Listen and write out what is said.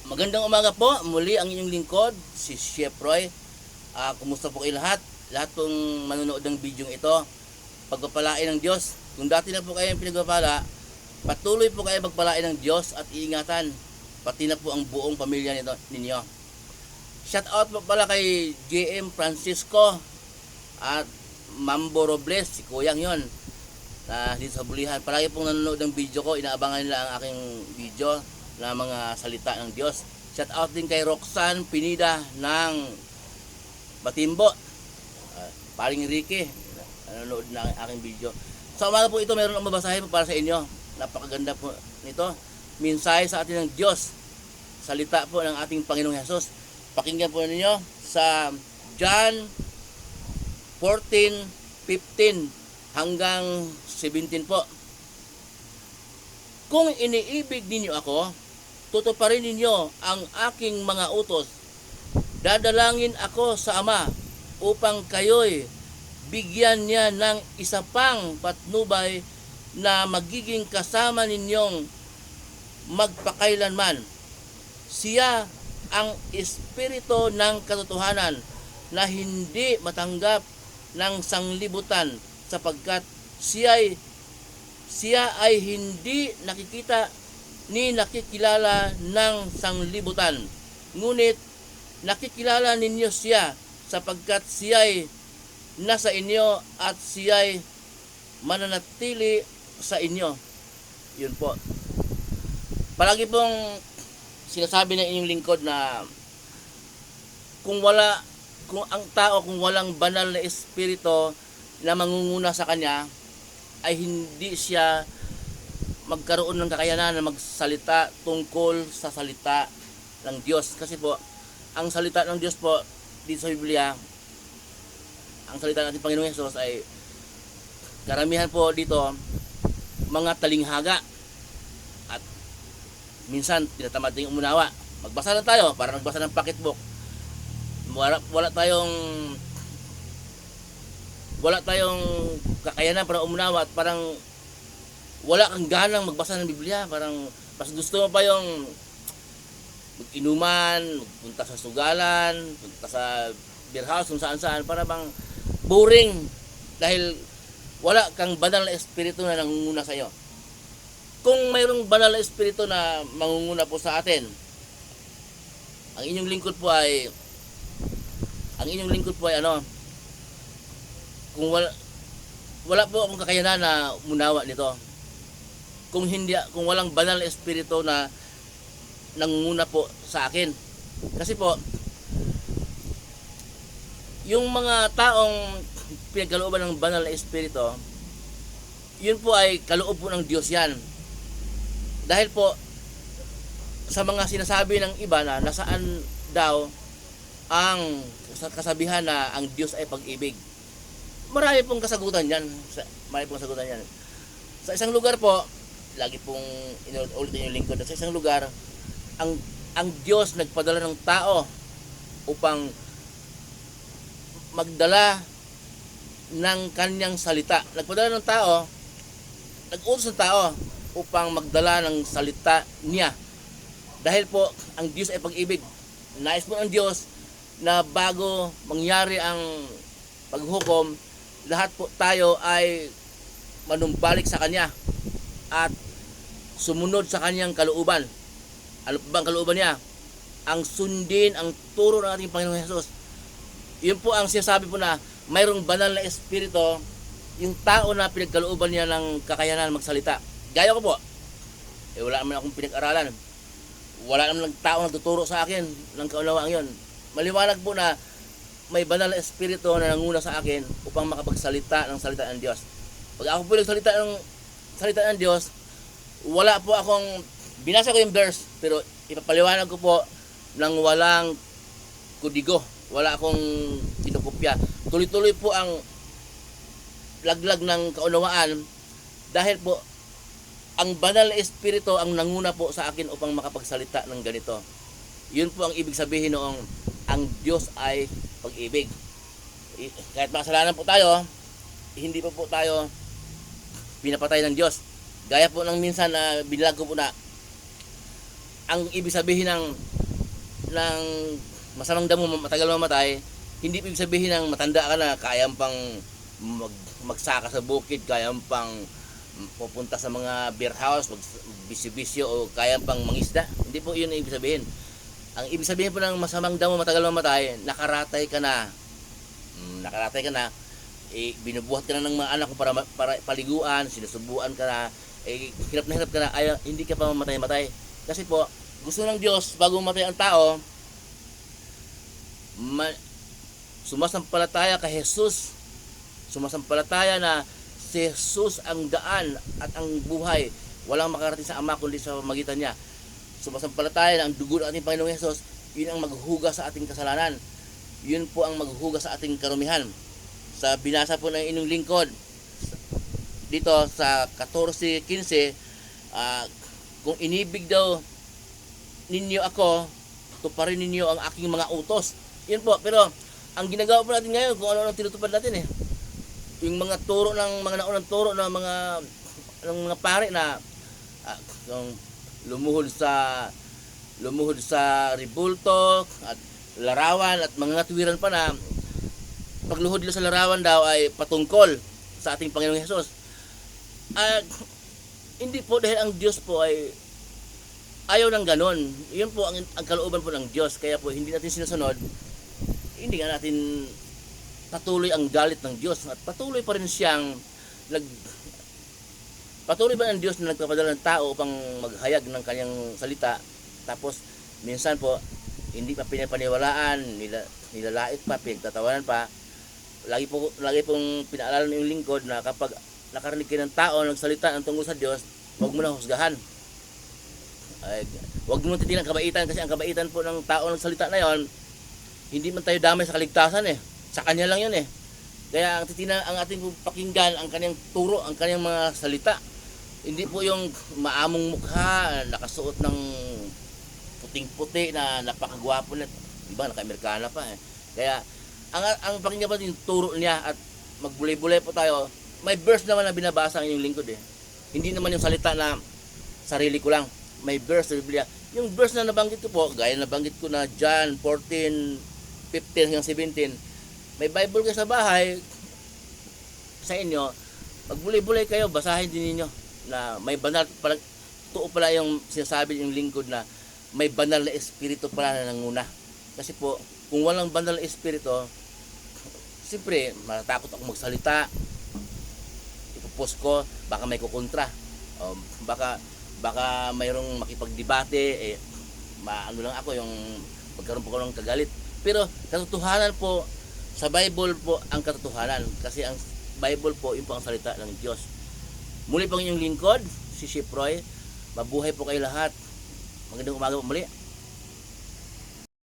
Magandang umaga po. Muli ang inyong lingkod, si Chef Roy. Kumusta po kayo lahat? Lahat pong manonood ng video ito. Pagpapalain ng Diyos. Kung dati na po kayo pinagpapala, patuloy po kayo magpalain ng Diyos at iingatan. Pati na po ang buong pamilya ninyo. Shout out po pala kay JM Francisco at Mambo Robles, si Kuyang yon. Dito sa Bulihan. Palagi pong nanonood ng video ko. Inaabangan nila ang aking video na mga salita ng Diyos. Shout out din kay Roxanne Pinida ng Batimbo. Paring Ricky, nanonood na ang aking video. Sa umaga po ito, meron akong mabasahin po para sa inyo. Napakaganda po nito. Mensahe sa atin ng Diyos. Salita po ng ating Panginoong Hesus. Pakinggan po ninyo sa John 14:15 hanggang 17 po. Kung iniibig ninyo ako, tutuparin ninyo ang aking mga utos. Dadalangin ako sa Ama upang kayo'y bigyan niya ng isa pang patnubay na magiging kasama ninyong magpakailanman. Siya ang espiritu ng katotohanan na hindi matanggap ng sanglibutan sapagkat siya ay hindi nakikita ni nakikilala ng sanglibutan. Ngunit nakikilala ninyo siya sapagkat siya ay nasa inyo at siya ay mananatili sa inyo. Yun po. Palagi pong sinasabi ng inyong lingkod na kung ang tao kung walang banal na espiritu na mangunguna sa kanya ay hindi siya magkaroon ng kakayanan na magsalita tungkol sa salita ng Diyos. Kasi po, ang salita ng Diyos po dito sa Biblia, ang salita ng ating Panginoong Hesus ay karamihan po dito mga talinghaga at minsan tinatamad din umunawa. Magbasa lang tayo para nagbasa ng pocketbook. Wala tayong kakayanan para umunawa at parang wala kang ganang magbasa ng Biblia. Parang mas gusto mo pa yung mag-inuman, magpunta sa sugalan, punta sa beer house, kung saan-saan, para bang boring dahil wala kang banal na espiritu na nangunguna sa iyo. Kung mayroong banal na espiritu na mangunguna po sa atin, ang inyong lingkod po ay kung wala po akong kakayanan na umunawa nito. Kung walang banal na espiritu na nangunguna po sa akin. Kasi po, yung mga taong pinagkalooban ng banal na espiritu, yun po ay kaloob po ng Diyos yan. Dahil po, sa mga sinasabi ng iba na nasaan daw ang kasabihan na ang Diyos ay pag-ibig. Marami pong kasagutan yan. Sa isang lugar po, lagi pong inuulit yung lingkod, sa isang lugar, ang Diyos nagpadala ng tao upang magdala ng kanyang salita. Nag-utos ng tao upang magdala ng salita niya. Dahil po, ang Diyos ay pag-ibig. Nais po ng Diyos na bago mangyari ang paghukom, lahat po tayo ay manumbalik sa Kanya at sumunod sa Kanyang kalooban. Ano ba ang kalooban niya? Ang sundin ang turo ng ating Panginoong Hesus. Yun po ang sinasabi po na mayroong banal na espiritu, yung tao na pinagkalooban niya ng kakayanan magsalita. Gaya ko po, wala naman akong pinag-aralan. Wala naman tao nagtuturo sa akin ng kaunawaan yon. Maliwanag po na may banal na espiritu na nanguna sa akin upang makapagsalita ng salita ng Diyos. Pag ako po nagsalita ng salita ng Diyos, wala po akong binasa ko yung verse, pero ipapaliwanag ko po ng walang kudigo. Wala akong kinukopya. Tuloy-tuloy po ang laglag ng kaunawaan dahil po ang banal na espiritu ang nanguna po sa akin upang makapagsalita ng ganito. Yun po ang ibig sabihin noong ang Diyos ay pag-ibig. Kahit makasalanan po tayo, hindi pa po tayo pinapatay ng Diyos. Gaya po ng minsan na binilag ko po na ang ibig sabihin ng ng masamang damo matagal mamatay, hindi ibig sabihin ng matanda ka na kayang pang magsaka sa bukid, kayang pang pupunta sa mga beer house, magbisyo-bisyo o kayang pang mangisda. Hindi po yun ang ibig sabihin. Ang ibig sabihin po ng masamang damo matagal mamatay, nakaratay ka na. Nakaratay ka na, binubuhat ka na ng mga anak mo para paliguan, sinusubuan ka na, hirap na hirap ka na, hindi ka pa mamatay-matay. Kasi po, gusto ng Diyos, bago mamatay ang tao, sumasampalataya kay Jesus. Sumasampalataya na si Jesus ang daan at ang buhay. Walang makarating sa Ama kundi sa magitan niya. Sumasampalataya na ang dugo ng ating Panginoong Jesus, yun ang maghuhugas sa ating kasalanan. Yun po ang maghuhugas sa ating karumihan. Sa binasa po ng inyong lingkod, dito sa 14:15, kung inibig daw ninyo ako, tuparin ninyo ang aking mga utos. Yun po, pero ang ginagawa po natin ngayon, kung ano-ano tinutupad natin yung mga turo ng mga naunang turo ng mga pare na yung lumuhod sa ribulto at larawan at mga tuwiran pa na pagluhod nila sa larawan daw ay patungkol sa ating Panginoong Hesus. Hindi po, dahil ang Diyos po ay ayaw ng ganon. Yun po ang kalooban po ng Diyos. Kaya po hindi natin sinusunod, hindi nga natin patuloy ang galit ng Diyos at patuloy pa rin siyang patuloy ba ang Diyos na nagpapadala ng tao upang maghayag ng kanyang salita, tapos minsan po hindi pa pinapaniwalaan, nilalait pa, pinagtatawanan pa. Lagi pong pinaalala ng iyong lingkod na kapag nakarinig kayo ng tao nagsalita ng tungkol sa Diyos, huwag mo na husgahan. Huwag mo titingnan ang kabaitan, kasi ang kabaitan po ng tao nagsalita na yon, hindi man tayo damay sa kaligtasan sa kanya lang yun Kaya ang titingnan, ang ating pakinggan ang kanyang turo, ang kanyang mga salita. Hindi po yung maamong mukha, nakasuot ng puting-puti na napakagwapo na, iba naka-Amerikana pa Kaya ang pakinggan po yung turo niya at magbulay-bulay po tayo. May verse naman na binabasa ang inyong lingkod Hindi naman yung salita na sarili ko lang. May verse sa Biblia. Yung verse na nabanggit ko po, gaya nabanggit ko na John 14:15 hanggang 17. May Bible kayo sa bahay, sa inyo, magbulay-bulay kayo, basahin din ninyo na may banal, totoo pala yung sinasabi yung lingkod na may banal na espiritu pala na nanguna. Kasi po, kung walang banal na espiritu, siyempre, matatakot ako magsalita, ipupost ko, baka may kukontra, baka mayroong makipagdebate, maano lang ako, yung magkaroon po ko ng kagalit. Pero, katotohanan po, sa Bible po ang katotohanan, kasi ang Bible po, yun po ang salita ng Diyos. Muli po ang inyong lingkod, si Ship Roy. Mabuhay po kayo lahat. Magandang umaga po muli.